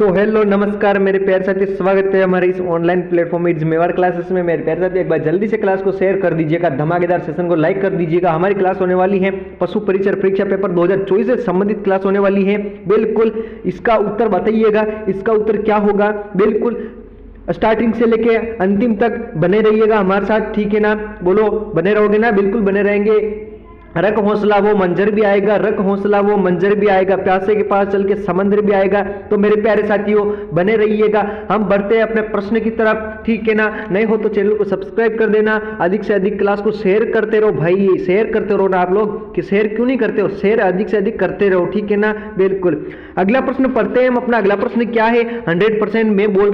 So hello नमस्कार मेरे प्यारे साथी, स्वागत है हमारे इस online platform it's Mewar classes में। मेरे प्यारे साथी, एक बार जल्दी से क्लास को शेयर कर दीजिएगा, धमाकेदार सेशन को लाइक कर दीजिएगा। हमारी क्लास होने वाली है पशु परिचर परीक्षा पेपर 2024 से संबंधित क्लास होने वाली है। बिल्कुल इसका उत्तर बताइएगा, इसका उत्तर क्या होगा। बिल्कुल स्टार्टिंग से लेके अंतिम तक बने रहिएगा हमारे साथ, ठीक है ना। बोलो बने रहोगे ना? बिल्कुल बने रहेंगे। रख हौसला वो मंजर भी आएगा, रख हौसला वो मंजर भी आएगा, प्यासे के पास चल के समंदर भी आएगा। तो मेरे प्यारे साथियों बने रहिएगा। हम बढ़ते हैं अपने प्रश्न की तरफ, ठीक है ना। नहीं हो तो चैनल को सब्सक्राइब कर देना, अधिक से अधिक क्लास को शेयर करते रहो भाई, शेयर करते रहो ना आप लोग। कि शेयर क्यों नहीं करते हो? शेयर अधिक से अधिक करते रहो, ठीक है ना। बिल्कुल अगला प्रश्न पढ़ते हैं हम। अपना अगला प्रश्न क्या है? 100% मैं बोल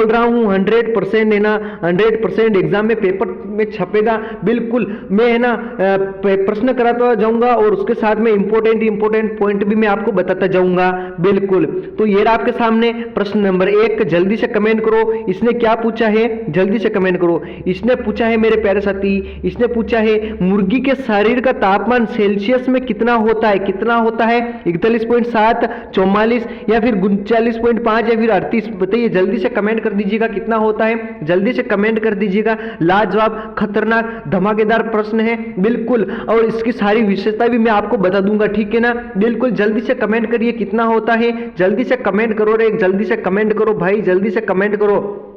रहा हूँ 100% है ना, 100% एग्जाम में पेपर में छपेगा। बिल्कुल मैं है ना प्रश्न कराता जाऊंगा और उसके साथ में इंपॉर्टेंट पॉइंट भी मैं आपको बताता जाऊंगा। बिल्कुल तो ये रहा आपके सामने प्रश्न नंबर 1। जल्दी से कमेंट करो, इसने क्या पूछा है? जल्दी से कमेंट करो। इसने पूछा है मेरे प्यारे साथी, इसने पूछा है मुर्गी के शरीर का तापमान सेल्सियस में कितना होता है? कितना होता है? 41.7, 44 या फिर 39.5 या फिर 38? बताइए जल्दी से कमेंट कर दीजिएगा कितना होता है। जल्दी से कमेंट कर दीजिएगा। लाजवाब, खतरनाक, धमाकेदार प्रश्न है। बिल्कुल और इसकी सारी विशेषता भी मैं आपको बता दूंगा, ठीक है ना। बिल्कुल जल्दी से कमेंट करिए कितना होता है। जल्दी से कमेंट करो रे, जल्दी से कमेंट करो भाई, जल्दी से कमेंट करो,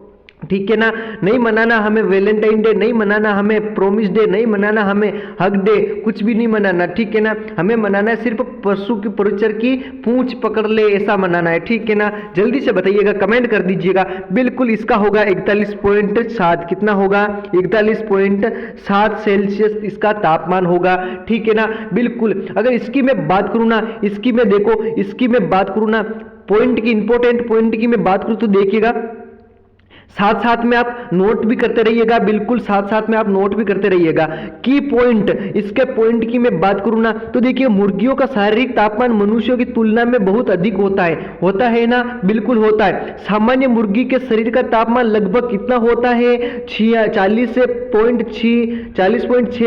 ठीक है ना। नहीं मनाना हमें वैलेंटाइन डे, नहीं मनाना हमें प्रोमिस डे, नहीं मनाना हमें हक डे, कुछ भी नहीं मनाना, ठीक है ना। हमें मनाना है सिर्फ पशु की परिचर की पूंछ पकड़ ले, ऐसा मनाना है, ठीक है ना। जल्दी से बताइएगा, कमेंट कर दीजिएगा। बिल्कुल इसका होगा 41.7। कितना होगा? 41.7 सेल्सियस इसका तापमान होगा, ठीक है ना। बिल्कुल अगर इसकी मैं बात करूँ ना, इसकी मैं देखो, इसकी मैं बात करूँ ना, पॉइंट की, इंपॉर्टेंट पॉइंट की मैं बात करूँ तो देखिएगा, साथ साथ में आप नोट भी करते रहिएगा। बिल्कुल साथ साथ में आप नोट भी करते रहिएगा। की पॉइंट, इसके पॉइंट की मैं बात करूं ना तो देखिए मुर्गियों का शारीरिक तापमान मनुष्यों की तुलना में बहुत अधिक होता है ना। बिल्कुल होता है। सामान्य मुर्गी के शरीर का तापमान लगभग कितना होता है? 40.6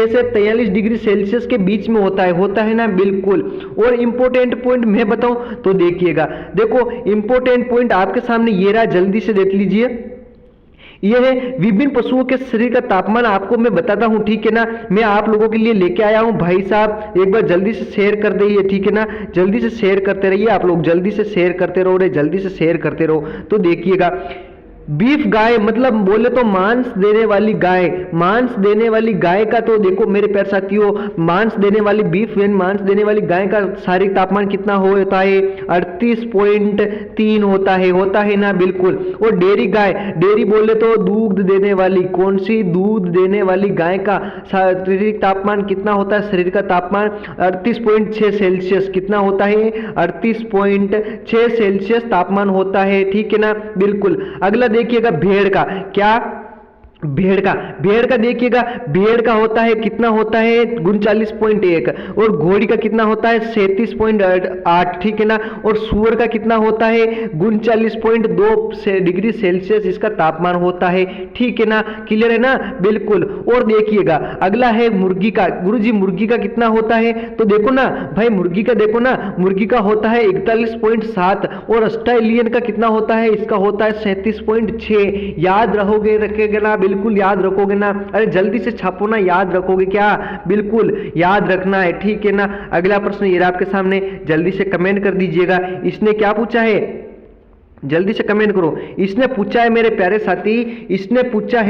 से 43 डिग्री सेल्सियस के बीच में होता है ना। बिल्कुल और इंपॉर्टेंट पॉइंट मैं बताऊं तो देखिएगा, देखो इंपॉर्टेंट पॉइंट आपके सामने ये रहा, जल्दी से देख लीजिए। यह है विभिन्न पशुओं के शरीर का तापमान आपको मैं बताता हूं, ठीक है ना। मैं आप लोगों के लिए लेके आया हूं भाई साहब, एक बार जल्दी से शेयर कर दीजिए, ठीक है ना। जल्दी से शेयर करते रहिए आप लोग, जल्दी से शेयर करते रहो रे, जल्दी से शेयर करते रहो। तो देखिएगा बीफ गाय मतलब बोले तो मांस देने वाली गाय, मांस देने वाली गाय का तो देखो मेरे प्यारे साथियों, मांस देने वाली बीफ यानी मांस देने वाली गाय का शारीरिक तापमान कितना होता है? 38.3 होता है ना। बिल्कुल और डेयरी गाय, डेयरी बोले तो दूध देने वाली, कौन सी? दूध देने वाली गाय का शारीरिक तापमान कितना होता है? शरीर का तापमान 38.6 सेल्सियस। कितना होता है? 38.6 सेल्सियस तापमान होता है, ठीक है ना। बिल्कुल अगला देखिएगा भेड़ का, क्या? भेड़ का देखिएगा, भेड़ का होता है कितना होता है? 39.1 और घोड़ी का कितना होता है? 37.8, ठीक है ना। और सुअर का कितना होता है? 39.2 डिग्री सेल्सियस इसका तापमान होता है, ठीक है ना। क्लियर है ना। बिल्कुल और देखिएगा अगला है मुर्गी का। गुरुजी मुर्गी का कितना होता है? तो देखो ना भाई, मुर्गी का देखो ना, मुर्गी का होता है 41.7 और ऑस्ट्रेलियन का कितना होता है? इसका होता है 37.6। याद रहोगे, रखेगा ना। बिल्कुल याद रखोगे ना। अरे जल्दी से छापो ना, याद रखोगे क्या? बिल्कुल याद रखना है, ठीक है ना। अगला प्रश्न ये आपके सामने, जल्दी से कमेंट कर दीजिएगा। इसने क्या पूछा है? जल्दी से कमेंट करो। इसने पूछा है मेरे प्यारे साथी, इसने पूछा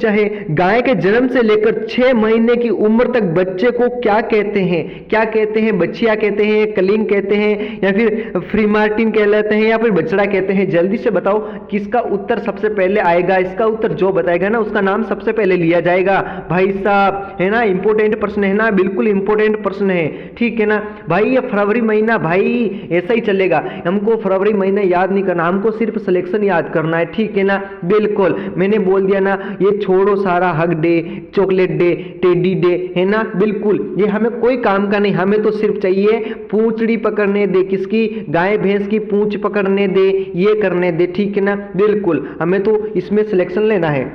है गाय के जन्म से लेकर 6 महीने की उम्र तक बच्चे को क्या कहते हैं? क्या कहते हैं? बच्चिया कहते हैं, कलिंग कहते हैं, या फिर फ्रीमार्टिन कहलाते हैं, या फिर बछड़ा कहते हैं? जल्दी से बताओ किसका उत्तर सबसे पहले आएगा। इसका उत्तर जो बताएगा ना उसका नाम सबसे पहले लिया जाएगा भाई साहब, है ना। इंपॉर्टेंट प्रश्न है ना, बिल्कुल इंपॉर्टेंट प्रश्न है, ठीक है ना भाई। ये फरवरी महीना भाई ऐसा ही चलेगा, हमको फरवरी महीना याद नहीं करना, हमको सिर्फ सिलेक्शन याद करना है, ठीक है ना। बिल्कुल मैंने बोल दिया ना, ये छोड़ो सारा हक day, chocolate day, teddy day, है ना। बिल्कुल ये हमें कोई काम का नहीं, हमें तो सिर्फ चाहिए पूंछड़ी पकड़ने दे, किसकी? गाय भैंस की पूंछ पकड़ने दे, ये करने दे, ठीक है ना। बिल्कुल हमें तो इसमें सिलेक्शन लेना है।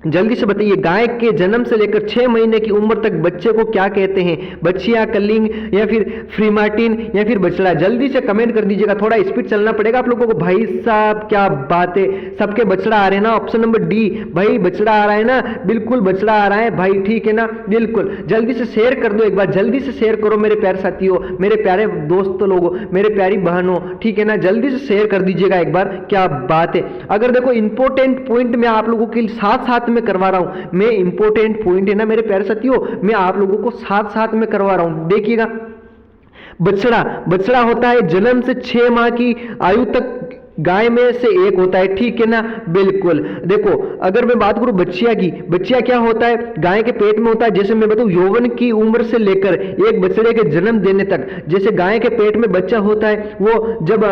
जल्दी से बताइए, गाय के जन्म से लेकर 6 महीने की उम्र तक बच्चे को क्या कहते हैं? बच्चिया, कलिंग या फिर फ्रीमार्टिन या फिर बछड़ा? जल्दी से कमेंट कर दीजिएगा, थोड़ा स्पीड चलना पड़ेगा आप लोगों को। भाई साहब क्या बात है, सबके बछड़ा आ रहे हैं ना। ऑप्शन नंबर डी, भाई बछड़ा आ रहा है ना, बिल्कुल बछड़ा आ रहा है भाई, ठीक है ना, बिल्कुल। जल्दी से शेयर कर दो एक बार, जल्दी से शेयर करो मेरे प्यारे साथियों, मेरे प्यारे दोस्तों लोगों, मेरे प्यारी बहनों, ठीक है ना, जल्दी से शेयर कर दीजिएगा एक बार। क्या बात है। अगर देखो इंपॉर्टेंट पॉइंट मैं आप लोगों के साथ साथ में करवा रहा हूं, मैं इंपॉर्टेंट पॉइंट है ना मेरे प्यारे साथियों, मैं आप लोगों को साथ साथ में करवा रहा हूं। देखिएगा, बछड़ा, बछड़ा होता है जन्म से 6 माह की आयु तक गाय में से एक होता है, ठीक है ना, बिल्कुल। देखो अगर मैं बात करूं बच्चिया की, बच्चिया क्या होता है? गाय के पेट में होता है, जैसे मैं बताऊं यौवन की उम्र से लेकर एक बछड़े के जन्म देने तक, जैसे गाय के पेट में बच्चा होता है, वो जब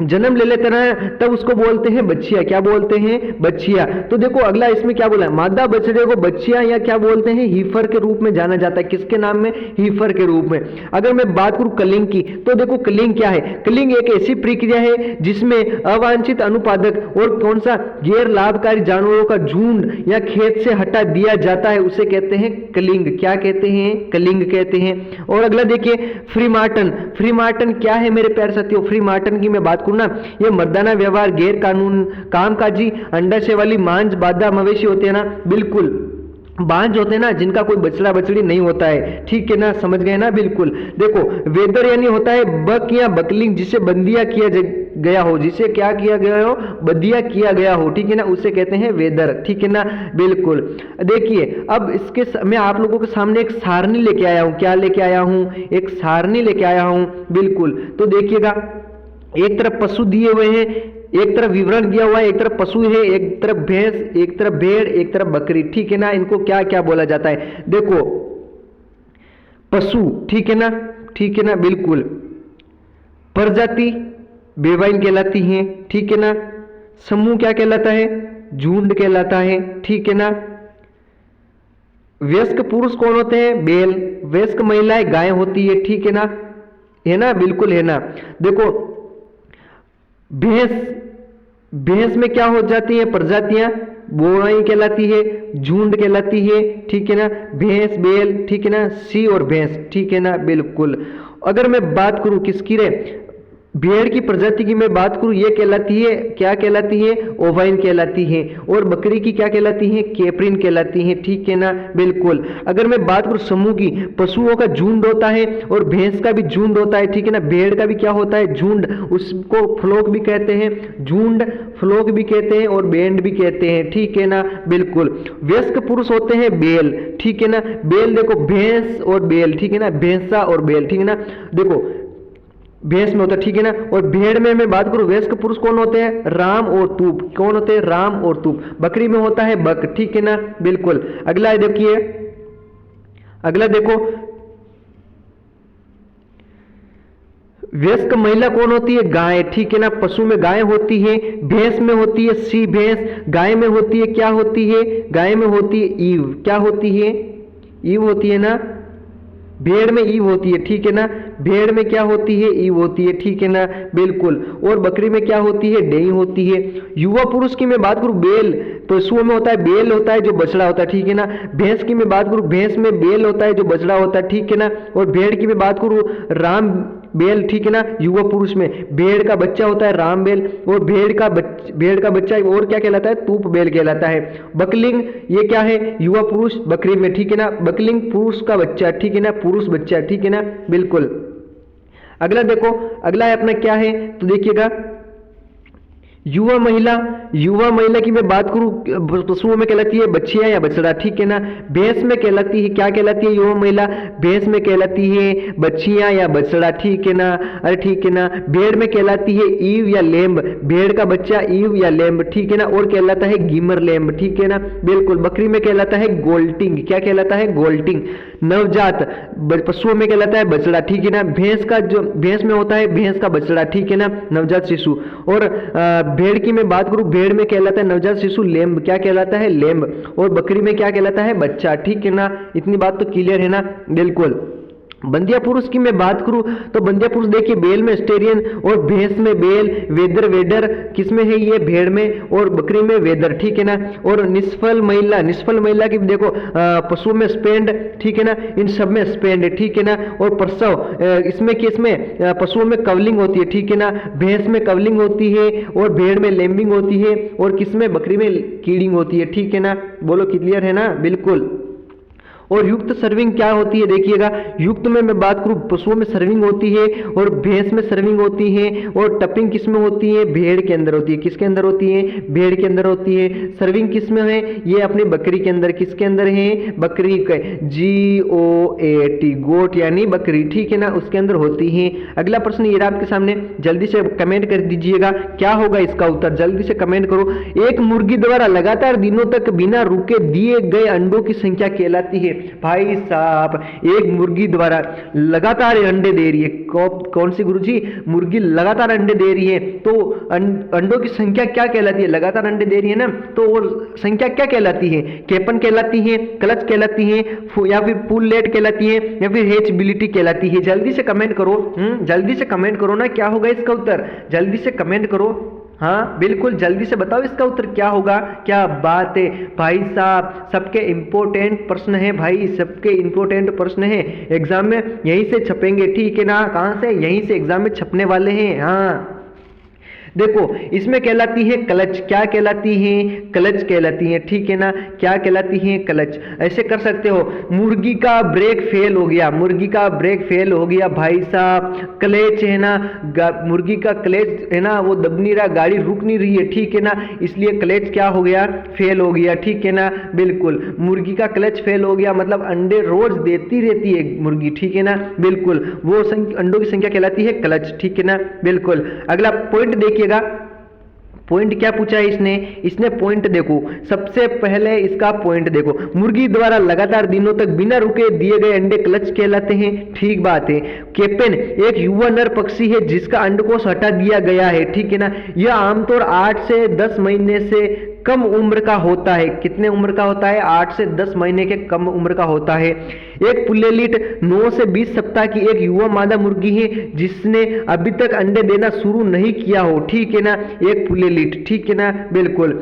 जन्म ले लेते हैं तब उसको बोलते हैं बच्चिया। क्या बोलते हैं? बच्चिया। तो देखो अगला इसमें क्या बोला है, मादा बछड़े को बच्चिया या क्या बोलते हैं, हीफर के रूप में जाना जाता है। किसके नाम में? हीफर के रूप में। अगर मैं बात करूं कलिंग की, तो देखो कलिंग क्या है? कलिंग एक ऐसी प्रक्रिया है जिसमें अवांछित अनुपादक और कौन सा गैर लाभकारी जानवरों का झुंड या खेत से हटा दिया जाता है, उसे कहते हैं कलिंग। क्या कहते हैं? कलिंग कहते हैं। और अगला देखिए फ्रीमार्टन। फ्रीमार्टन क्या है मेरे प्यारे साथियों? फ्रीमार्टन की मैं बात ना, ये मर्दाना व्यवहार, गैर कानून कामकाजी अंडाशय वाली मांझ बाधा मवेशी होते हैं ना, बिल्कुल बांझ होते हैं ना, जिनका कोई बछड़ा बछड़ी नहीं होता है, ठीक है ना, समझ गए ना, बिल्कुल। देखो वेदर यानी होता है बक या बकलिंग, जिसे बंदिया किया गया हो, जिसे क्या किया गया हो? बंदिया किया गया हो, ठीक है ना, उसे कहते हैं वेदर, ठीक है ना, बिल्कुल। देखिए अब इसके मैं आप लोगों के सामने एक सारणी लेके आया हूं। क्या लेके आया हूं? एक सारणी लेके आया हूं, बिल्कुल। तो देखिएगा, एक तरफ पशु दिए हुए हैं, एक तरफ विवरण दिया हुआ है, एक तरफ पशु है, एक तरफ भैंस, एक तरफ भेड़, एक तरफ बकरी, ठीक है ना। इनको क्या क्या बोला जाता है? देखो पशु, ठीक है ना, ठीक है ना, बिल्कुल। प्रजाति बेवाइन कहलाती है, ठीक है ना। समूह क्या कहलाता है? झुंड कहलाता है, ठीक है ना। वयस्क पुरुष कौन होते हैं? बैल। वयस्क महिलाएं गाय होती है, ठीक है ना, बिल्कुल है ना। देखो भैंस, भैंस में क्या हो जाती है? प्रजातियां बोवाई कहलाती है, झुंड कहलाती है, ठीक है ना। भैंस, बैल, ठीक है ना, सी और भैंस, ठीक है ना, बिल्कुल। अगर मैं बात करूं किसकी रे, भेड़ की प्रजाति की मैं बात करूं, ये कहलाती है, क्या कहलाती है? ओवाइन कहलाती है। और बकरी की क्या कहलाती है? कैप्रिन कहलाती है, ठीक है ना, बिल्कुल। अगर मैं बात करूं समूह की, पशुओं का झुंड होता है और भैंस का भी झुंड होता है, ठीक है ना। भेड़ का भी क्या होता है? झुंड, उसको फ्लोक भी कहते हैं, झुंड फ्लोक भी कहते हैं और बैंड भी कहते हैं, ठीक है ना, बिल्कुल। वयस्क पुरुष होते हैं बैल, ठीक है ना। बैल देखो भैंस और बैल, ठीक है ना, भैंसा और बैल, ठीक है ना। देखो भैंस में होता है, ठीक है ना। और भेड़ में मैं बात करूं, वयस्क पुरुष कौन होते हैं? राम और तूप। कौन होते हैं? राम और तूप। बकरी में होता है बक, ठीक है ना, बिल्कुल। अगला देखिए, अगला देखो वयस्क महिला कौन होती है? गाय, ठीक है ना। पशु में गाय होती है, भैंस में होती है सी भैंस, गाय में होती है, क्या होती है? गाय में होती है ईव। क्या होती है? ईव होती है ना। भेड़ में ईव होती है, ठीक है ना। भेड़ में क्या होती है? ईव होती है, ठीक है ना, बिल्कुल। और बकरी में क्या होती है? डेई होती है। युवा पुरुष की मैं बात करूं, बैल, पशुओं में होता है बैल होता है जो बछड़ा होता है, ठीक है ना। भैंस की मैं बात करूं, भैंस में बैल होता है जो बछड़ा होता है, ठीक है ना। और भेड़ की मैं बात करूं, राम बैल, ठीक है ना। युवा पुरुष में भेड़ का बच्चा होता है राम बैल, और भेड़ का बच्चा और क्या कहलाता है? तूप बैल कहलाता है। बकलिंग ये क्या है? युवा पुरुष बकरी में, ठीक है ना। बकलिंग पुरुष का बच्चा, ठीक है ना, पुरुष बच्चा, ठीक है ना, बिल्कुल। अगला देखो, अगला है अपना क्या है, तो देखिएगा युवा महिला। युवा महिला की मैं बात करूं, पशुओं में कहलाती है बछिया या बछड़ा, ठीक है ना। भैंस में कहलाती है, क्या कहलाती है? युवा महिला। भैंस में कहलाती है बछिया या बछड़ा, ठीक है ना, अरे ठीक है ना। भेड़ में कहलाती है ईव या लेम्ब, भेड़ का बच्चा ईव या लेम्ब, ठीक है ना। और कहलाता है गिमर लेम्ब, ठीक है ना, बिल्कुल। बकरी में कहलाता है गोल्टिंग, क्या कहलाता है? गोल्टिंग। नवजात पशुओं में कहलाता है बछड़ा, ठीक है ना। भैंस का जो भैंस में होता है भैंस का बछड़ा, ठीक है ना, नवजात शिशु। और भेड़ की मैं बात करूं, भेड़ में कहलाता है नवजात शिशु लेम्ब, क्या कहलाता है? लेम्ब। और बकरी में क्या कहलाता है? बच्चा, ठीक है ना। इतनी बात तो क्लियर है ना, बिल्कुल। बंध्या पुरुष की मैं बात करूं तो बंध्या पुरुष देखिए बैल में स्टेरियन और भैंस में बैल, वेदर वेडर किसमें है ये भेड़ में, और बकरी में वेदर, ठीक है ना। और निष्फल महिला की देखो पशु में स्पेंड, ठीक है ना, इन सब में स्पेंड है, ठीक है ना। और प्रसव इसमें किसमें पशुओं में कवलिंग होती है, ठीक है ना, भैंस में कवलिंग होती है और भेड़ में लैम्बिंग होती है और किसमें बकरी में कीडिंग होती है, ठीक है ना। बोलो क्लियर है ना, बिल्कुल। और युक्त सर्विंग क्या होती है देखिएगा, युक्त में मैं बात करूं पशुओं में सर्विंग होती है और भैंस में सर्विंग होती है और टपिंग किस में होती है, भेड़ के अंदर होती है। किसके अंदर होती है, भेड़ के अंदर होती है। सर्विंग किस में है, ये अपनी बकरी के अंदर, किसके अंदर है, बकरी के, GOAT गोट यानी बकरी, ठीक है ना, उसके अंदर होती है। अगला प्रश्न ये आपके सामने, जल्दी से कमेंट कर दीजिएगा क्या होगा इसका उत्तर, जल्दी से कमेंट करो। एक मुर्गी द्वारा लगातार दिनों तक बिना रुके दिए गए अंडों की संख्या कहलाती है। भाई साहब एक मुर्गी द्वारा लगातार अंडे दे रही है, कौन सी गुरुजी, मुर्गी लगातार अंडे दे रही है, तो अंडों की संख्या क्या कहलाती है, लगातार अंडे दे रही है ना, तो वो संख्या क्या कहलाती है, केपन कहलाती है, क्लच कहलाती है, या फिर पुललेट कहलाती है, या फिर हेचबिलिटी कहलाती है। जल्दी से कमेंट करो, जल्दी से कमेंट करो ना, क्या होगा इसका उत्तर, जल्दी से कमेंट करो। हाँ बिल्कुल, जल्दी से बताओ इसका उत्तर क्या होगा। क्या बात है भाई साहब, सबके इंपॉर्टेंट प्रश्न है भाई, सबके इंपॉर्टेंट प्रश्न है, एग्जाम में यहीं से छपेंगे, ठीक है ना। कहाँ से, यहीं से एग्जाम में छपने वाले हैं। हाँ देखो इसमें कहलाती है क्लच, क्या कहलाती है, क्लच कहलाती है, ठीक है ना, क्या कहलाती है, क्लच। ऐसे कर सकते हो, मुर्गी का ब्रेक फेल हो गया, मुर्गी का ब्रेक फेल हो गया भाई साहब, क्लच है ना, मुर्गी का क्लच है ना, वो दब नहीं रहा, गाड़ी रुक नहीं रही है, ठीक है ना, इसलिए क्लच क्या हो गया, फेल हो गया, ठीक है ना, बिल्कुल। मुर्गी का क्लच फेल हो गया मतलब अंडे रोज देती रहती है मुर्गी, ठीक है ना, बिल्कुल, वो अंडों की संख्या कहलाती है क्लच, ठीक है ना, बिल्कुल। अगला पॉइंट देखिएगा, पॉइंट क्या पूछा है इसने पॉइंट देखो, सबसे पहले इसका पॉइंट देखो, मुर्गी द्वारा लगातार दिनों तक बिना रुके दिए गए अंडे क्लच कहलाते हैं, ठीक बात है। केपेन एक युवा नर पक्षी है जिसका अंडकोश हटा दिया गया है, ठीक है ना, यह आमतौर 8 से 10 महीने से कम उम्र का होता है। कितने उम्र का होता है, 8 से 10 महीने के कम उम्र का होता है। एक पुल्लेलिट 9 से 20 सप्ताह की एक युवा मादा मुर्गी है जिसने अभी तक अंडे देना शुरू नहीं किया हो, ठीक है ना, एक पुल्लेलिट, ठीक है ना, बिल्कुल।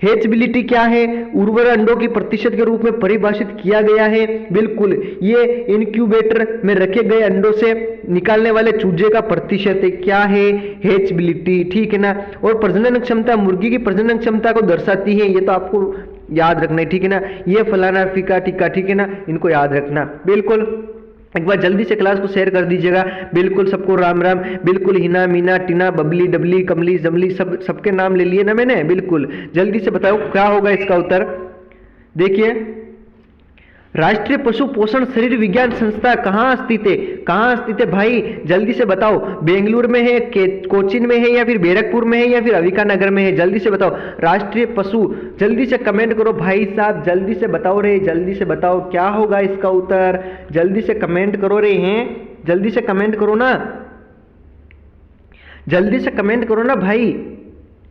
हेचबिलिटी क्या है, उर्वर अंडों की प्रतिशत के रूप में परिभाषित किया गया है, बिल्कुल, ये इनक्यूबेटर में रखे गए अंडों से निकालने वाले चूजे का प्रतिशत है, क्या है, हेचबिलिटी, ठीक है ना। और प्रजनन क्षमता मुर्गी की प्रजनन क्षमता को दर्शाती है, ये तो आपको याद रखना है, ठीक है ना, ये फलाना फीका टिक्का, ठीक है ना, इनको याद रखना, बिल्कुल। एक बार जल्दी से क्लास को शेयर कर दीजिएगा, बिल्कुल सबको राम राम, बिल्कुल हिना मीना टीना बबली डबली कमली जमली सबके नाम ले लिए ना मैंने, बिल्कुल। जल्दी से बताओ क्या होगा इसका उत्तर। देखिए राष्ट्रीय पशु पोषण शरीर विज्ञान संस्था कहाँ स्थित है, कहाँ स्थित है भाई, जल्दी से बताओ, बेंगलुरु में है, कोचिन में है, या फिर बैरकपुर में है, या फिर अविकानगर में है, जल्दी से बताओ। राष्ट्रीय पशु, जल्दी से कमेंट करो भाई साहब, जल्दी से बताओ रे, जल्दी से बताओ क्या होगा इसका उत्तर, जल्दी से कमेंट करो रे, हैं जल्दी से कमेंट करो ना, जल्दी से कमेंट करो ना भाई,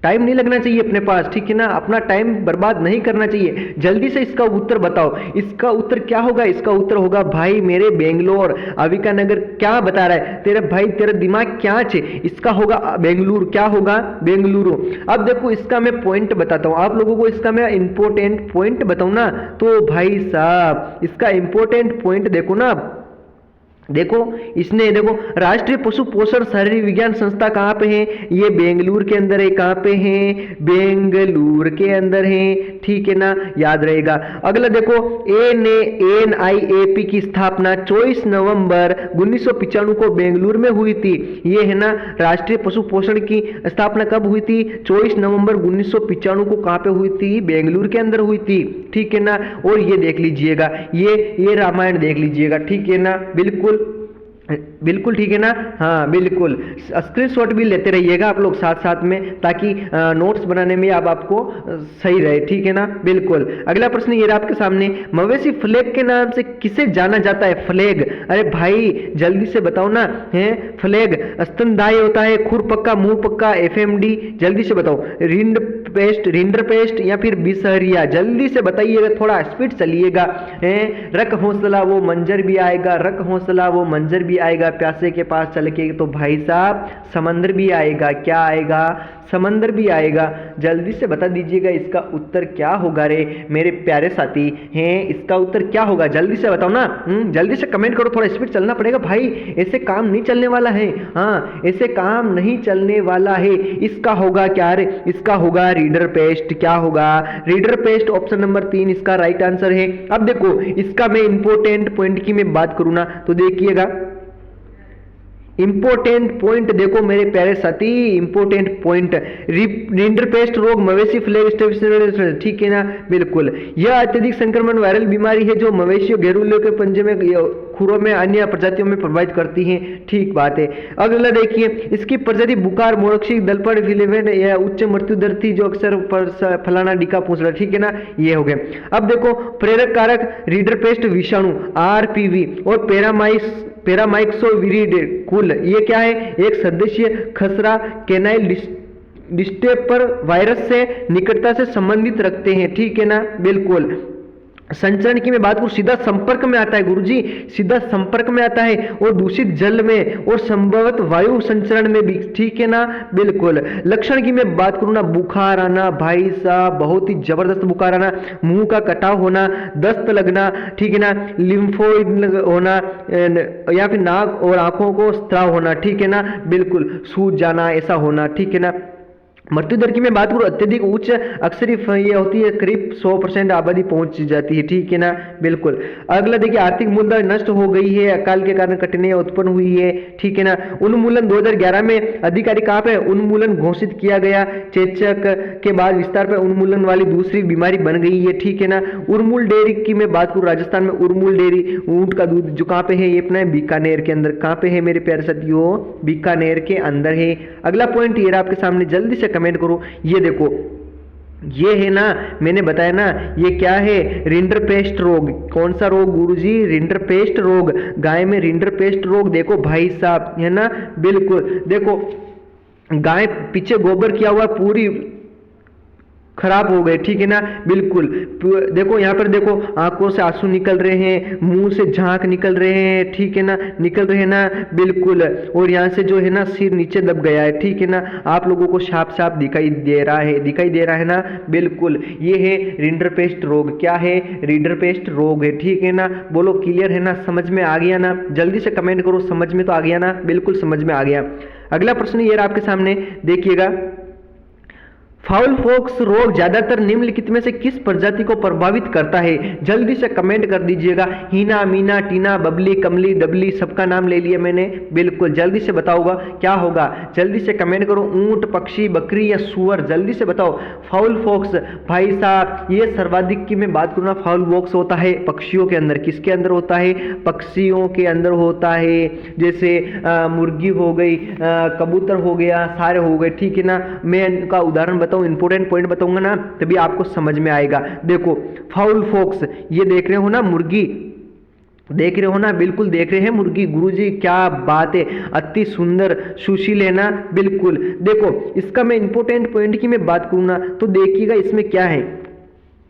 टाइम नहीं लगना चाहिए अपने पास, ठीक है ना, अपना टाइम बर्बाद नहीं करना चाहिए। जल्दी से इसका उत्तर बताओ, इसका उत्तर क्या होगा, इसका उत्तर होगा भाई मेरे बेंगलोर अविकानगर, क्या बता रहा है तेरे भाई, तेरा दिमाग क्या है, इसका होगा बेंगलुरु, क्या होगा, बेंगलुरु। अब देखो इसका मैं पॉइंट बताता हूं आप लोगों को, इसका मैं इंपॉर्टेंट पॉइंट बताऊं ना, तो भाई साहब इसका इंपॉर्टेंट पॉइंट देखो ना, देखो इसने, देखो राष्ट्रीय पशु पोषण शारीरिक विज्ञान संस्था कहाँ पे है, ये बेंगलुरु के अंदर है, कहाँ पे है, बेंगलुरु के अंदर है, ठीक है ना, याद रहेगा। अगला देखो NIAP की स्थापना 24 नवंबर 1995 को बेंगलुरु में हुई थी, ये है ना, राष्ट्रीय पशु पोषण की स्थापना कब हुई थी, 24 नवंबर 1995 को कहाँ पे हुई थी, बेंगलुरु के अंदर हुई थी, ठीक है ना। और ये देख लीजिएगा, ये रामायण देख लीजिएगा, ठीक है ना, बिल्कुल बिल्कुल ठीक है ना। हाँ बिल्कुल, स्क्रीनशॉट भी लेते रहिएगा आप लोग साथ साथ में, ताकि नोट्स बनाने में अब आपको सही रहे, ठीक है ना। बिल्कुल। अगला प्रश्न ये रहा आपके सामने, मवेशी फ्लैग के नाम से किसे जाना जाता है? फ्लैग, अरे भाई जल्दी से बताओ ना। है फ्लैग स्तनदायी होता है, खुर पक्का, मुंह पक्का, एफएमडी, जल्दी से बताओ। रिंडर पेस्ट या फिर बिसहरिया, जल्दी से बताइएगा, थोड़ा स्पीड चलिएगा। रख हौसला वो मंजर भी आएगा, रख हौसला वो मंजर भी आएगा, प्यासे के पास चल के तो भाई साहब समंदर भी आएगा। क्या आएगा? समंदर भी आएगा। जल्दी से बता दीजिएगा इसका उत्तर क्या होगा रे मेरे प्यारे साथी हैं, इसका उत्तर क्या होगा? जल्दी से बताओ ना। जल्दी से कमेंट करो, थोड़ा स्पीड चलना पड़ेगा भाई, ऐसे काम नहीं चलने वाला है। हाँ ऐसे काम नहीं चलने वाला है। इसका होगा क्या रे? इसका होगा रीडर पेस्ट। क्या होगा? रीडर पेस्ट, ऑप्शन नंबर 3 इसका राइट आंसर है। अब देखो इसका मैं इंपॉर्टेंट पॉइंट की मैं बात करूँ ना, तो देखिएगा इंपॉर्टेंट पॉइंट देखो मेरे प्यारे साथी, इंपॉर्टेंट पॉइंट, रिंडरपेस्ट रोग मवेशी फ्लैग, ठीक है ना। बिल्कुल, यह अत्यधिक संक्रमण वायरल बीमारी है जो मवेशियों घेरुलियों के पंजे में, खुरों में, अन्य प्रजातियों में प्रभावित करती है। ठीक बात है। अगला देखिए, इसकी प्रजाति बुखार, मोरक्सिक, दलपड़, फिलेमेंट या उच्च मृत्यु दर थी जो अक्सर फलाना डिका पूछ रहा, ठीक है ना। ये हो गए। अब देखो प्रेरक कारक रिंडरपेस्ट विषाणु आरपीवी और पैरामाइक्सोविरिडे कुल, ये क्या है? एक सदस्य खसरा कैनाइल डिस्टेपर वायरस से निकटता से संबंधित रखते हैं, ठीक है ना। बिल्कुल। संचरण की मैं बात करूं, सीधा संपर्क में आता है गुरुजी, सीधा संपर्क में आता है, और दूषित जल में और संभवत वायु संचरण में भी, ठीक है ना। बिल्कुल। लक्षण की मैं बात करूं ना, बुखार आना भाई साहब, बहुत ही जबरदस्त बुखार आना, मुंह का कटाव होना, दस्त लगना, ठीक है ना, लिम्फोइड होना, या फिर नाक और आंखों को स्त्राव होना, ठीक है ना। बिल्कुल, सूज जाना, ऐसा होना, ठीक है ना। मृत्यु दर की मैं बात करूँ, अत्यधिक उच्च, अक्सर ये होती है, करीब 100% आबादी पहुंच जाती है, ठीक है ना। बिल्कुल। अगला देखिए, आर्थिक मूलधन नष्ट हो गई है, अकाल के कारण कठिनाइयां उत्पन्न हुई है, ठीक है ना। उन्मूलन 2011 में अधिकारी कहाँ पे उन्मूलन घोषित किया गया, चेचक के बाद विस्तार पर उन्मूलन वाली दूसरी बीमारी बन गई है, ठीक है ना। उर्मूल डेयरी की मैं बात करूँ, राजस्थान में उर्मूल डेयरी, ऊंट का दूध जो कहाँ पे है, ये अपना बीकानेर के अंदर। कहाँ पे है मेरे प्यारे साथियों? बीकानेर के अंदर है। अगला पॉइंट ये आपके सामने, जल्दी से कमेंट करो। ये देखो, ये है ना, मैंने बताया ना, ये क्या है? रिंडरपेस्ट रोग। कौन सा रोग गुरुजी? रिंडरपेस्ट रोग। गाय में रिंडरपेस्ट रोग, देखो भाई साहब, है ना। बिल्कुल। देखो गाय पीछे गोबर किया हुआ पूरी खराब हो गए, ठीक है ना। बिल्कुल। देखो यहाँ पर देखो, आंखों से आंसू निकल रहे हैं, मुंह से झाग निकल रहे हैं, ठीक है ना, निकल रहे हैं ना। बिल्कुल। और यहाँ से जो है ना, सिर नीचे दब गया है, ठीक है ना। आप लोगों को साफ साफ दिखाई दे रहा है, दिखाई दे रहा है ना। बिल्कुल, ये है रिंडरपेस्ट रोग। क्या है? रिंडरपेस्ट रोग है, ठीक है ना। बोलो क्लियर है ना, समझ में आ गया ना? जल्दी से कमेंट करो, समझ में तो आ गया ना? बिल्कुल समझ में आ गया। अगला प्रश्न ये आपके सामने, देखिएगा, फाउल पॉक्स रोग ज्यादातर निम्नलिखित में से किस प्रजाति को प्रभावित करता है? जल्दी से कमेंट कर दीजिएगा। हीना, मीना, टीना, बबली, कमली, डबली, सबका नाम ले लिया मैंने। बिल्कुल, जल्दी से बताओगा क्या होगा? जल्दी से कमेंट करो। ऊंट, पक्षी, बकरी या सुअर, जल्दी से बताओ। फाउल पॉक्स भाई साहब, ये सर्वाधिक की मैं बात करूँ ना, फाउल पॉक्स होता है पक्षियों के अंदर। किसके अंदर होता है? पक्षियों के अंदर होता है। जैसे मुर्गी हो गई, कबूतर हो गया, सारे हो गए, ठीक है ना। मैं इनका उदाहरण बताऊं, इंपोर्टेंट पॉइंट बताऊंगा ना, तभी आपको समझ में आएगा। देखो फाउल पॉक्स, ये देख रहे हो ना, मुर्गी देख रहे हो ना, बिल्कुल देख रहे हैं मुर्गी। गुरुजी क्या बात है, अति सुंदर सुशील है ना। बिल्कुल। देखो इसका मैं इंपोर्टेंट पॉइंट की मैं बात करूँ ना, तो देखिएगा इसमें क्या है।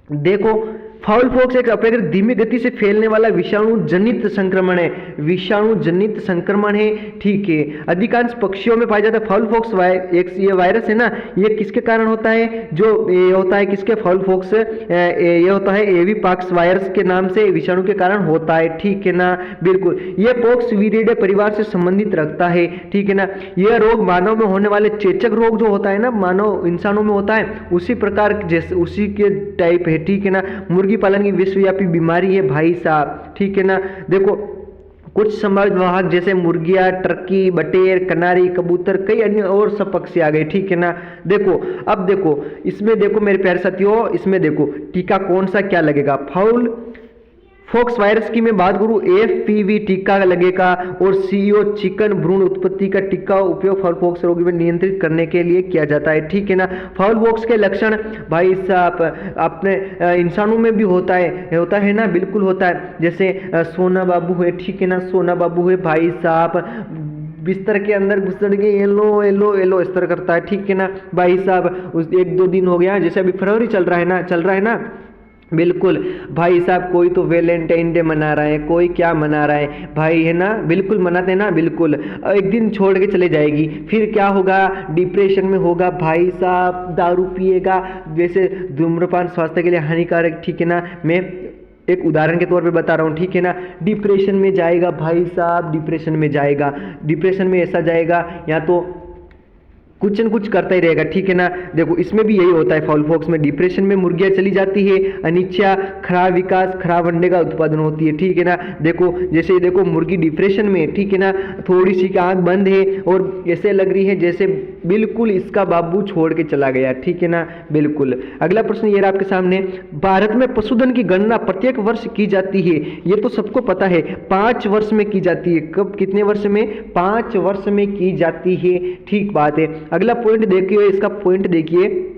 देखो फाउल पॉक्स एक अपेक्षाकृत धीमी गति से फैलने वाला विषाणु जनित संक्रमण है, विषाणु जनित संक्रमण है, ठीक है। अधिकांश पक्षियों में पाया जाता है। फाउल पॉक्स ये वायरस है ना, ये किसके कारण होता है? जो ये होता है किसके? फाउल पॉक्स ये होता है एवी पॉक्स वायरस के नाम से विषाणु के कारण होता है, ठीक है ना। बिल्कुल, ये पॉक्स विरिडे परिवार से संबंधित रखता है, ठीक है ना। यह रोग मानव में होने वाले चेचक रोग जो होता है ना, मानव इंसानों में होता है, उसी प्रकार जैसे उसी के टाइप है, ठीक है ना। मुर्गी पालन की विश्वव्यापी बीमारी है भाई साहब, ठीक है ना। देखो कुछ संभावित वाहक जैसे मुर्गियां, टर्की, बटेर, कनारी, कबूतर, कई अन्य और सब पक्षी आ गए, ठीक है ना। देखो अब देखो इसमें, देखो मेरे प्यारे साथियों, इसमें देखो टीका कौन सा क्या लगेगा? फॉक्स वायरस की मैं बात करूं, एफपीवी टीका लगेगा और सीओ चिकन भ्रूण उत्पत्ति का टीका उपयोग फाउल पॉक्स रोगी में नियंत्रित करने के लिए किया जाता है, ठीक है ना। फाउल पॉक्स के लक्षण भाई साहब अपने इंसानों में भी होता है ना, बिल्कुल होता है। जैसे सोना बाबू है, ठीक है ना, सोना बाबू है भाई साहब, बिस्तर के अंदर घुसड़ के येलो येलो येलो इस तरह करता है, ठीक है ना भाई साहब। उस 1-2 दिन हो गया, जैसे अभी फरवरी चल रहा है ना, बिल्कुल भाई साहब, कोई तो वैलेंटाइन डे मना रहा है, कोई क्या मना रहा है भाई, है ना, बिल्कुल मनाते हैं ना, बिल्कुल। एक दिन छोड़ के चले जाएगी, फिर क्या होगा, डिप्रेशन में होगा भाई साहब, दारू पिएगा, जैसे धूम्रपान स्वास्थ्य के लिए हानिकारक, ठीक है ना, मैं एक उदाहरण के तौर पे बता रहा हूँ, ठीक है ना। डिप्रेशन में जाएगा भाई साहब, डिप्रेशन में जाएगा, डिप्रेशन में ऐसा जाएगा या तो कुछ न कुछ करता ही रहेगा, ठीक है ना। देखो इसमें भी यही होता है, फाउल पॉक्स में डिप्रेशन में मुर्गियां चली जाती है, अनिच्छा, खराब विकास, खराब अंडे का उत्पादन होती है, ठीक है ना। देखो जैसे देखो मुर्गी डिप्रेशन में, ठीक है ना, थोड़ी सी की आंख बंद है और ऐसे लग रही है जैसे बिल्कुल इसका बाबू छोड़ के चला गया, ठीक है ना, बिल्कुल। अगला प्रश्न ये रहा आपके सामने, भारत में पशुधन की गणना प्रत्येक वर्ष की जाती है, ये तो सबको पता है, 5 वर्ष में की जाती है। कब, कितने वर्ष में, 5 वर्ष में की जाती है, ठीक बात है। अगला पॉइंट देखिए, इसका पॉइंट देखिए,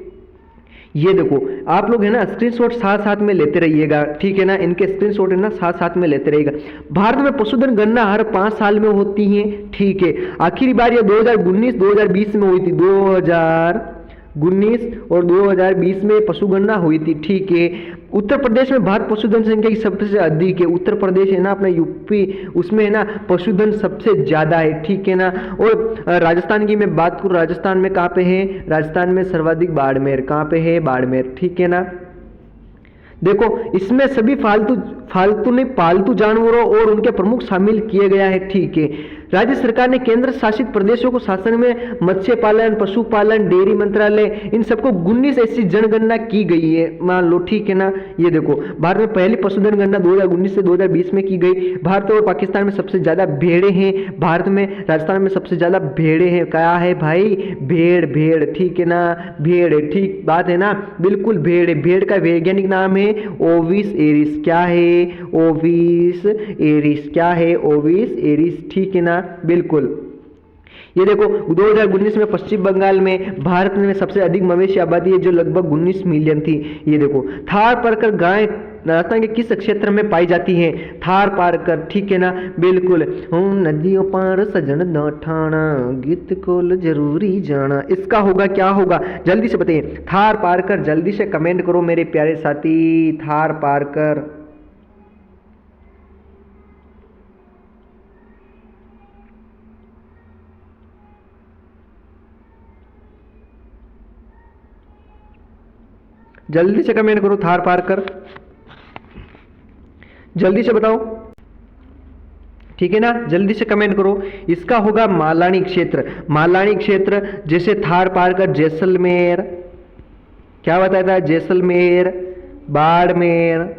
ये देखो आप लोग है ना स्क्रीनशॉट साथ साथ में लेते रहिएगा, ठीक है ना, इनके स्क्रीनशॉट है ना साथ साथ में लेते रहिएगा। भारत में पशुधन गणना हर 5 साल में होती है, ठीक है। आखिरी बार ये 2019-2020 में हुई थी, 2019 और 2020 में पशु गणना हुई थी, ठीक है। उत्तर प्रदेश में भारत पशुधन संख्या की सबसे अधिक है, उत्तर प्रदेश है ना अपना यूपी, उसमें है ना पशुधन सबसे ज्यादा है, ठीक है ना। और राजस्थान की मैं बात करूँ, राजस्थान में कहाँ पे है, राजस्थान में सर्वाधिक बाड़मेर, कहाँ पे है, बाड़मेर, ठीक है ना। देखो इसमें सभी पालतू जानवरों और उनके प्रमुख शामिल किए गया है, ठीक है। राज्य सरकार ने केंद्र शासित प्रदेशों को शासन में मत्स्य पालन, पशुपालन, डेयरी मंत्रालय, इन सबको 19 ऐसी जनगणना की गई है, मान लो, ठीक है ना। ये देखो भारत में पहली पशुधन गणना 2019 से 2020 में की गई। भारत और पाकिस्तान में सबसे ज्यादा भेड़ें हैं, भारत में राजस्थान में सबसे ज्यादा भेड़ें हैं, क्या है भाई, भेड़, ठीक है ना, भेड़ है, ठीक बात है ना, बिल्कुल भेड़ है। भेड़ का वैज्ञानिक नाम है ओविस एरिस, क्या है, ओविस एरिस, क्या है, ओविस एरिस, ठीक है ना, बिल्कुल। ये देखो 2019 में पश्चिम बंगाल में भारत में सबसे अधिक मवेशी आबादी है, जो लगभग 19 मिलियन थी। ये देखो थार पारकर गाय राजस्थान के किस क्षेत्र में पाई जाती है, थार पारकर, ठीक है ना, बिल्कुल। नदियों पार सजन न ठाना, गीत को जरूरी जाना, इसका होगा, क्या होगा, जल्दी से बताइए, थार पारकर, जल्दी से कमेंट करो मेरे प्यारे साथी, थार पारकर। जल्दी से कमेंट करो, थार पारकर, जल्दी से बताओ, ठीक है ना, जल्दी से कमेंट करो। इसका होगा मालानी क्षेत्र, मालानी क्षेत्र, जैसे थार पारकर जैसलमेर, क्या बताया था, जैसलमेर, बाड़मेर,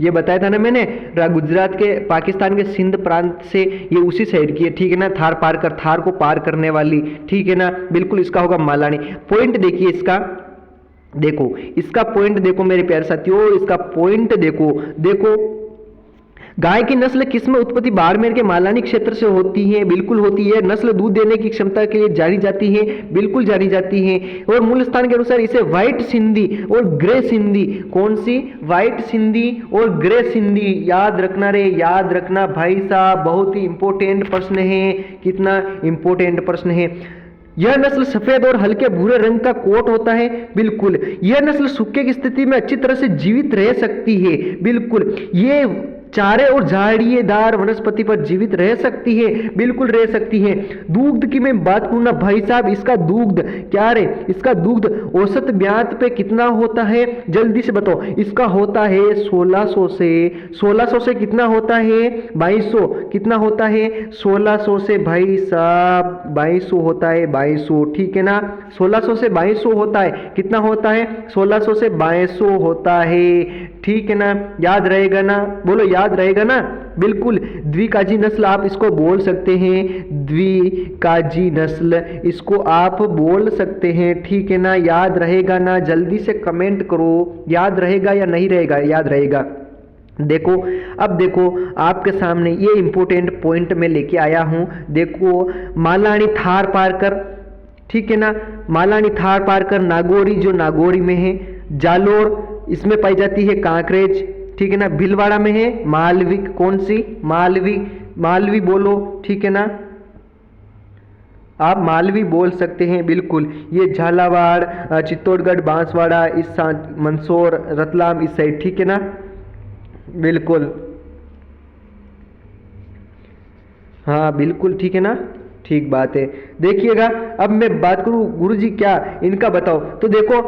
ये बताया था ना मैंने, गुजरात के, पाकिस्तान के सिंध प्रांत से ये उसी साइड की है, ठीक है ना, थार पारकर, थार को पार करने वाली, ठीक है ना, बिल्कुल। इसका होगा मालानी। पॉइंट देखिए इसका, देखो इसका पॉइंट देखो मेरे प्यारे साथियों, इसका पॉइंट देखो गाय की नस्ल किसमें उत्पत्ति बाड़मेर के मालानी क्षेत्र से होती है, बिल्कुल होती है। नस्ल दूध देने की क्षमता के लिए जानी जाती है, बिल्कुल जानी जाती है। और मूल स्थान के अनुसार इसे व्हाइट सिंधी और ग्रे सिंधी, कौन सी, व्हाइट सिंधी और ग्रे सिंधी, याद रखना रे, याद रखना भाई साहब, बहुत ही इंपॉर्टेंट प्रश्न है, कितना इंपॉर्टेंट प्रश्न है। यह नस्ल सफेद और हल्के भूरे रंग का कोट होता है, बिल्कुल। यह नस्ल सूखे की स्थिति में अच्छी तरह से जीवित रह सकती है, बिल्कुल। ये चारे और झाड़िएदार वनस्पति पर जीवित रह सकती है, बिल्कुल रह सकती है। दूध की मैं बात करूं ना भाई साहब, इसका दूध क्या रे, इसका दूध औसत ब्यात पे कितना होता है, जल्दी से बताओ। इसका होता है 1600 से कितना होता है, 2200, कितना होता है, 1600 से भाई साहब 2200 होता है, 2200, ठीक है ना, 1600 से 2200 होता है, कितना होता है, 1600 से 2200 होता है, ठीक है ना, याद रहेगा ना, बोलो याद रहेगा ना, बिल्कुल। द्विकाजी नस्ल आप इसको बोल सकते हैं, द्विकाजी नस्ल इसको आप बोल सकते हैं, ठीक है ना, याद रहेगा ना, जल्दी से कमेंट करो, याद रहेगा या नहीं रहेगा, याद रहेगा, देखो, अब देखो आपके सामने ये इंपॉर्टेंट पॉइंट मैं लेके आया हूँ। देखो, मालानी थार पारकर, ठीक है ना, मालानी थार पारकर नागौरी जो नागौरी में है, जालोर इसमें पाई जाती है कांकरेज, ठीक है ना, भीलवाड़ा में है मालवी, कौन सी मालवी, मालवी बोलो, ठीक है ना, आप मालवी बोल सकते हैं बिल्कुल। ये झालावाड़, चित्तौड़गढ़, बांसवाड़ा, इस मंदसौर, रतलाम इस साइड, ठीक है ना, बिल्कुल, हाँ बिल्कुल, ठीक है ना, ठीक बात है। देखिएगा, अब मैं बात करूँ गुरुजी क्या इनका बताओ, तो देखो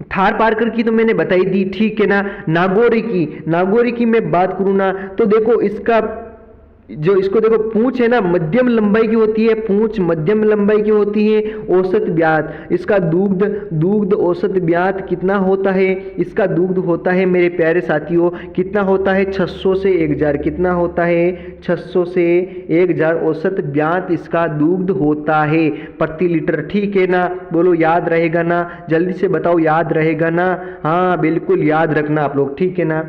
थार पारकर की तो मैंने बताई दी, ठीक है ना। नागौरी की मैं बात करूँ ना, तो देखो इसका जो इसको देखो पूंछ है ना मध्यम लंबाई की होती है, पूंछ मध्यम लंबाई की होती है। औसत ब्यात इसका दुग्ध औसत ब्यात कितना होता है, इसका दुग्ध होता है मेरे प्यारे साथियों कितना होता है 600 से 1000, कितना होता है 600 से 1000 औसत ब्यात इसका दुग्ध होता है प्रति लीटर, ठीक है ना। बोलो याद रहेगा ना, जल्दी से बताओ याद रहेगा ना, हाँ बिल्कुल याद रखना आप लोग, ठीक है ना।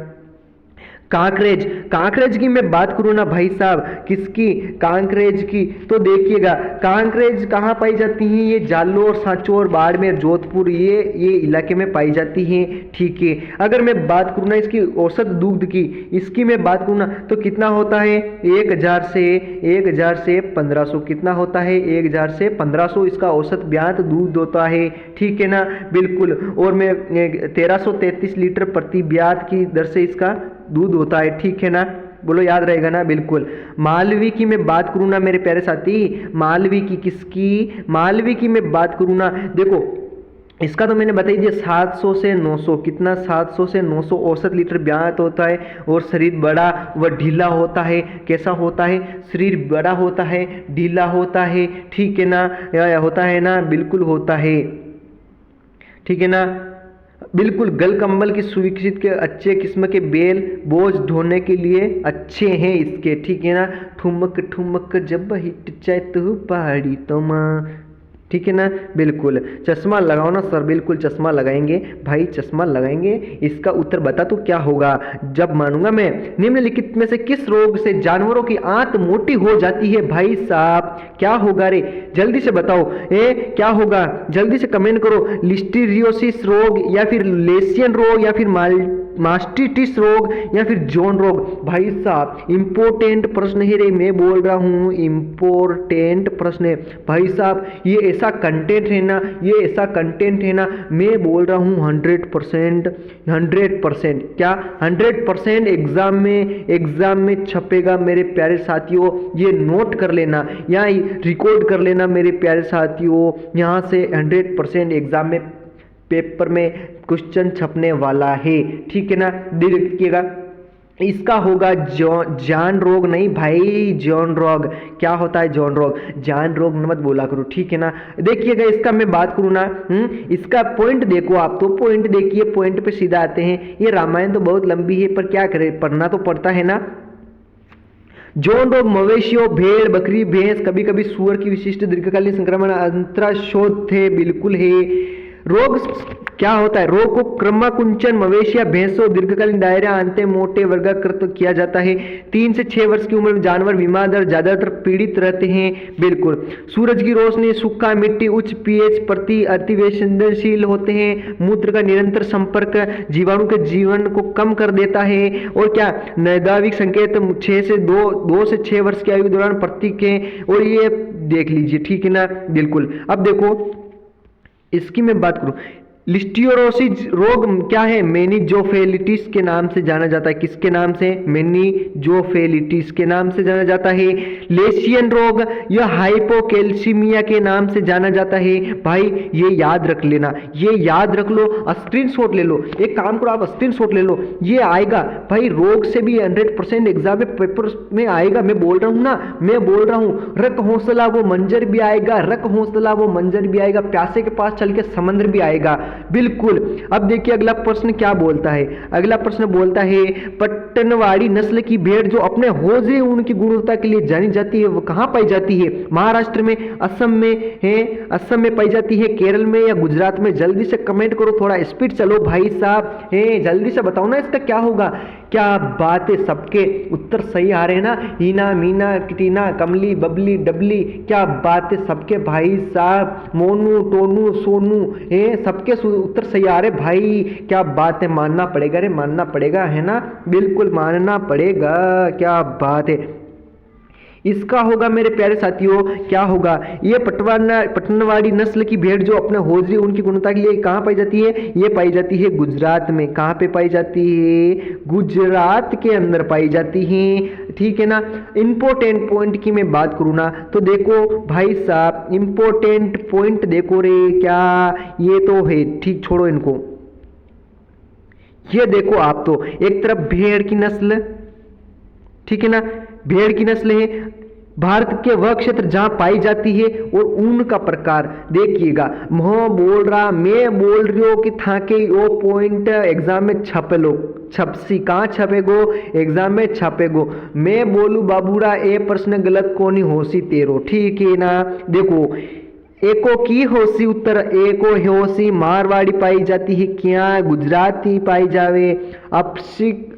कांकरेज की मैं बात करूँ ना भाई साहब, किसकी, कांकरेज की, तो देखिएगा कांकरेज कहाँ पाई जाती हैं, ये जालोर, सांचौर, बाड़मेर, जोधपुर ये इलाके में पाई जाती हैं, ठीक है। अगर मैं बात करूँ ना इसकी औसत दुग्ध की, इसकी मैं बात करूँ ना तो कितना होता है 1000 से 1500, कितना होता है 1000 से 1500 इसका औसत ब्यात दूध होता है, ठीक है ना, बिल्कुल। और मैं 1333 लीटर प्रति ब्यात की दर से इसका दूध होता है, ठीक है ना, बोलो याद रहेगा ना, बिल्कुल। मालवी की मैं बात करूँ ना मेरे प्यारे साथी, मालवी की किसकी, मालवी की मैं बात करूँ ना, देखो इसका तो मैंने बताई दिया 700 से 900, कितना 700 से 900 औसत लीटर ब्यात होता है। और शरीर बड़ा व ढीला होता है, कैसा होता है, शरीर बड़ा होता है, ढीला होता है, ठीक है ना, होता है ना, बिल्कुल होता है, ठीक है ना, बिल्कुल। गल कंबल की स्वीकृत के अच्छे किस्म के बेल बोझ ढोने के लिए अच्छे हैं इसके, ठीक है ना। ठुमक ठुमक जब हिट चाहे तू पहाड़ी तो माँ, ठीक है ना, बिल्कुल। चश्मा लगाओ ना सर, बिल्कुल चश्मा लगाएंगे भाई, चश्मा लगाएंगे। इसका उत्तर बता तो क्या होगा जब मानूंगा मैं। निम्नलिखित में से किस रोग से जानवरों की आंत मोटी हो जाती है भाई साहब, क्या होगा रे, जल्दी से बताओ, क्या होगा, जल्दी से कमेंट करो। लिस्टीरियोसिस रोग या फिर लेसियन रोग या फिर मास्टिटिस रोग या फिर जॉन रोग, भाई साहब इंपॉर्टेंट प्रश्न है रे, मैं बोल रहा हूँ इंपॉर्टेंट प्रश्न है भाई साहब। ये ऐसा कंटेंट है ना, ये ऐसा कंटेंट है ना, मैं बोल रहा हूँ 100% क्या 100% एग्जाम में छपेगा मेरे प्यारे साथियों, ये नोट कर लेना या रिकॉर्ड कर लेना मेरे प्यारे साथियों। यहाँ से 100% एग्जाम में पेपर में क्वेश्चन छपने वाला है, ठीक है ना। देखिएगा इसका होगा जान रोग, नहीं भाई जॉन रोग, क्या होता है जॉन रोग, जान रोग मत बोला करो, ठीक है ना। देखिएगा इसका मैं बात करूँ ना, इसका पॉइंट देखो आप, तो पॉइंट देखिए, पॉइंट पे सीधा आते हैं। ये रामायण तो बहुत लंबी है पर क्या करें, पढ़ना तो पड़ता है ना। जॉन रोग मवेशियों, भेड़, बकरी, भैंस, कभी कभी सुअर की विशिष्ट दीर्घकालीन संक्रमण अंतराशोध थे, बिल्कुल है। रोग क्या होता है, रोग को क्रमाकुंचन मवेशिया, भैंसों, दीर्घकालीन दायरा अंते मोटे वर्गीकृत किया जाता है। 3 से 6 वर्ष की उम्र में जानवर बीमार और ज्यादातर पीड़ित रहते हैं, बिल्कुल। सूरज की रोशनी, सूखा, मिट्टी, उच्च पीएच प्रति अतिवेदनशील होते हैं। मूत्र का निरंतर संपर्क जीवाणु के जीवन को कम कर देता है। और क्या नैदाविक संकेत 2 से 6 वर्ष की आयु दौरान प्रतीक है, और ये देख लीजिए, ठीक है ना, बिल्कुल। अब देखो इसकी मैं बात करूं, लिस्टियोरोसिस रोग क्या है, मेनिंजोफेलिटिस के नाम से जाना जाता है, किसके नाम से, मेनिंजोफेलिटिस के नाम से जाना जाता है। लेसियन रोग या हाइपोकैल्सीमिया के नाम से जाना जाता है। भाई ये याद रख लेना, ये याद रख लो, स्क्रीनशॉट ले लो, एक काम करो आप स्क्रीनशॉट ले लो, ये आएगा भाई रोग से भी 100% एग्जाम में पेपर में आएगा, मैं बोल रहा हूँ ना, मैं बोल रहा हूँ। रक हौसला वो मंजर भी आएगा, रक हौसला वो मंजर भी आएगा, प्यासे के पास चल के समंदर भी आएगा। बिल्कुल। अब देखिए अगला प्रश्न क्या बोलता है, अगला प्रश्न बोलता है पट्टनवाड़ी नस्ल की भेड़ जो अपने होजे ऊन की गुणवत्ता के लिए जानी जाती है वो कहाँ पाई जाती है? महाराष्ट्र में, असम में है, असम में पाई जाती है, केरल में या गुजरात में? जल्दी से कमेंट करो, थोड़ा स्पीड चलो भाई साहब, है जल्दी से बताओ ना इसका क्या होगा। क्या बात है, सबके उत्तर सही आ रहे हैं ना, हीना मीना टीना कमली बबली डबली, क्या बात है सबके भाई साहब, मोनू टोनू सोनू, सबके उत्तर सही आ रहे भाई, क्या बात है, मानना पड़ेगा रे, मानना पड़ेगा, है ना, बिल्कुल मानना पड़ेगा, क्या बात है। इसका होगा मेरे प्यारे साथियों, क्या होगा, ये पटनवाड़ी नस्ल की भेड़ जो अपने होजरी उनकी गुणवत्ता के लिए कहाँ पाई जाती है? ये पाई जाती है गुजरात में। कहाँ पे पाई जाती है? गुजरात के अंदर पाई जाती है, ठीक है ना। इंपॉर्टेंट पॉइंट की मैं बात करूँ ना तो देखो भाई साहब, इंपॉर्टेंट पॉइंट देखो रे, क्या ये तो है, ठीक छोड़ो इनको, ये देखो आप, तो एक तरफ भेड़ की नस्ल, ठीक है ना, भेड़ की नस्ल है, भारत के वह क्षेत्र जहां पाई जाती है, और ऊन का प्रकार देखिएगा, मैं बोल रही हूँ कि था के वो पॉइंट एग्जाम में छपे लो, छपसी कहाँ छपेगो? एग्जाम में छपेगो। मैं बोलू बाबूरा ए प्रश्न गलत को नहीं होसी तेरो, ठीक है ना। देखो एको की होसी उत्तर, एको होसी मारवाड़ी पाई जाती है, क्या गुजराती पाई जावे।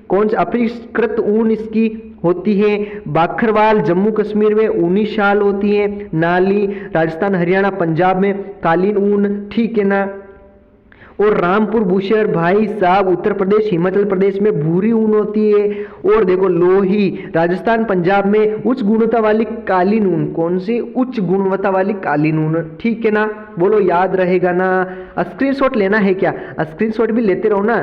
कौन सा अपरिष्कृत ऊन इसकी होती है? बाखरवाल जम्मू कश्मीर में ऊनी शाल होती है, नाली राजस्थान हरियाणा पंजाब में कालीन ऊन, ठीक है ना। और रामपुर बुशर भाई साहब उत्तर प्रदेश हिमाचल प्रदेश में भूरी ऊन होती है। और देखो लोही राजस्थान पंजाब में उच्च गुणवत्ता वाली कालीन ऊन, कौन सी? उच्च गुणवत्ता वाली कालीन ऊन, ठीक है ना, बोलो याद रहेगा ना। स्क्रीनशॉट लेना है क्या? स्क्रीनशॉट भी लेते रहो ना,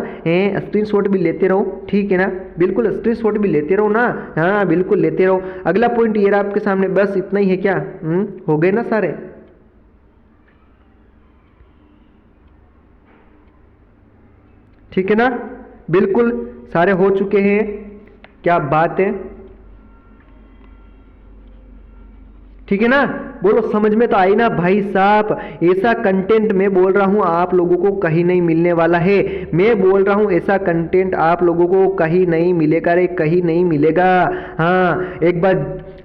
स्क्रीनशॉट भी लेते रहो, ठीक है ना, बिल्कुल स्क्रीनशॉट भी लेते रहो ना, हाँ बिल्कुल लेते रहो। अगला पॉइंट ये रहा आपके सामने, बस इतना ही है क्या? हो गए ना सारे? ठीक है ना, बिल्कुल सारे हो चुके हैं, क्या बात है, ठीक है ना, बोलो समझ में तो आई ना भाई साहब। ऐसा कंटेंट मैं बोल रहा हूं आप लोगों को कहीं नहीं मिलने वाला है, मैं बोल रहा हूं ऐसा कंटेंट आप लोगों को कहीं नहीं मिलेगा रे, कहीं नहीं मिलेगा। हाँ एक बार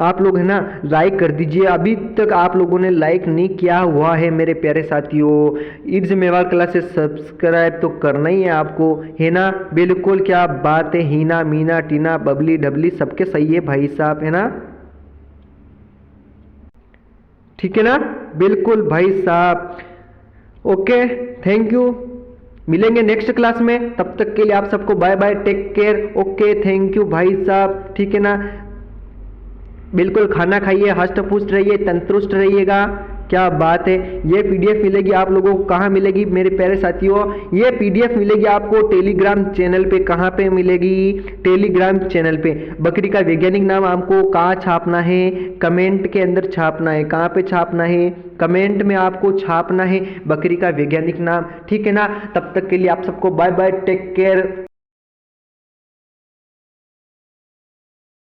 आप लोग है ना लाइक कर दीजिए, अभी तक आप लोगों ने लाइक नहीं किया हुआ है मेरे प्यारे साथियों। इट्स मेवाड़ क्लासेस सब्सक्राइब तो करना ही है आपको, है ना, बिल्कुल, क्या बात है, हीना मीना टीना बबली डबली सबके सही है भाई साहब, है ना, ठीक है ना, बिल्कुल भाई साहब। ओके, थैंक यू, मिलेंगे नेक्स्ट क्लास में, तब तक के लिए आप सबको bye bye, take care, okay thank you भाई साहब, ठीक है ना, बिल्कुल खाना खाइए, हष्ट पुष्ट रहिए, तंदुरुस्त रहिएगा, क्या बात है। ये पीडीएफ मिलेगी आप लोगों को, कहाँ मिलेगी मेरे प्यारे साथियों? ये पीडीएफ मिलेगी आपको टेलीग्राम चैनल पे। कहाँ पे मिलेगी? टेलीग्राम चैनल पे। बकरी का वैज्ञानिक नाम आपको कहाँ छापना है? कमेंट के अंदर छापना है। कहाँ पे छापना है? कमेंट में आपको छापना है बकरी का वैज्ञानिक नाम, ठीक है ना। तब तक के लिए आप सबको बाय बाय, टेक केयर।